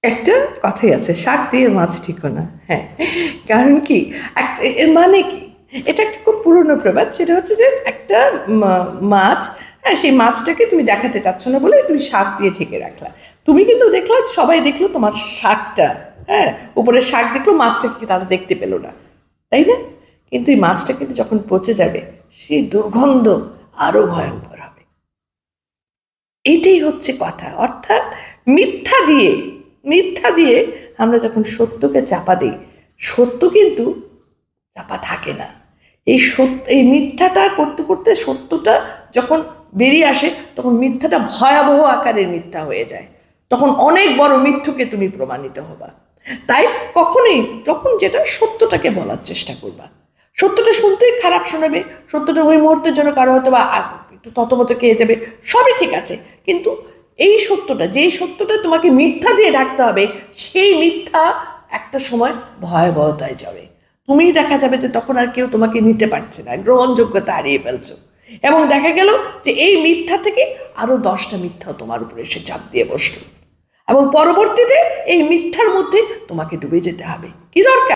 একটা কথাই আছে, শাক দিয়ে মাছ ঠিকোনা। হ্যাঁ, কারণ কি, এর মানে কি, এটা একটা খুব পুরনো প্রবাদ। সেটা হচ্ছে যে একটা মাছ, হ্যাঁ, সেই মাছটাকে তুমি দেখাতে চাচ্ছ না বলে তুমি শাক দিয়ে ঢেকে রাখলা। তুমি কিন্তু দেখলা, সবাই দেখলো তোমার শাকটা, হ্যাঁ, উপরে শাক দেখলো, মাছটাকে কি তারা দেখতে পেলো না, তাই না? কিন্তু এই মাছটা কিন্তু যখন পচে যাবে, সেই দুর্গন্ধ আরো ভয়ঙ্কর হবে। এইটাই হচ্ছে কথা। অর্থাৎ মিথ্যা দিয়ে, মিথ্যা দিয়ে আমরা যখন সত্যকে চাপা দিই, সত্য কিন্তু চাপা থাকে না। এই সত্য, এই মিথ্যাটা করতে করতে সত্যটা যখন বেরিয়ে আসে, তখন মিথ্যাটা ভয়াবহ আকারের মিথ্যা হয়ে যায়। তখন অনেক বড় মিথ্যুকে তুমি প্রমাণিত হবা। তাই কখনোই যখন যেটা, সত্যটাকে বলার চেষ্টা করবা। সত্যটা শুনতে খারাপ শোনাবে, সত্যটা ওই মুহূর্তের জন্য কারো হয়তো বা একটু ততমত খেয়ে যাবে, সবই ঠিক আছে, কিন্তু এই সত্যটা, যেই সত্যটা তোমাকে মিথ্যা দিয়ে ঢাকতে হবে, সেই মিথ্যা একটা সময় ভয়াবহতায় যাবে। তুমি দেখা যাবে যে তখন আর কেউ তোমাকে নিতে পারছে না, গ্রহণযোগ্যতা হারিয়ে ফেলছো। এবং দেখা গেল যে এই মিথ্যা থেকে আরো 10টা মিথ্যা তোমার উপরে এসে চাপ দিয়ে বসলো, এবং পরবর্তীতে এই মিথ্যার মধ্যে তোমাকে ডুবে যেতে হবে। কি দরকার?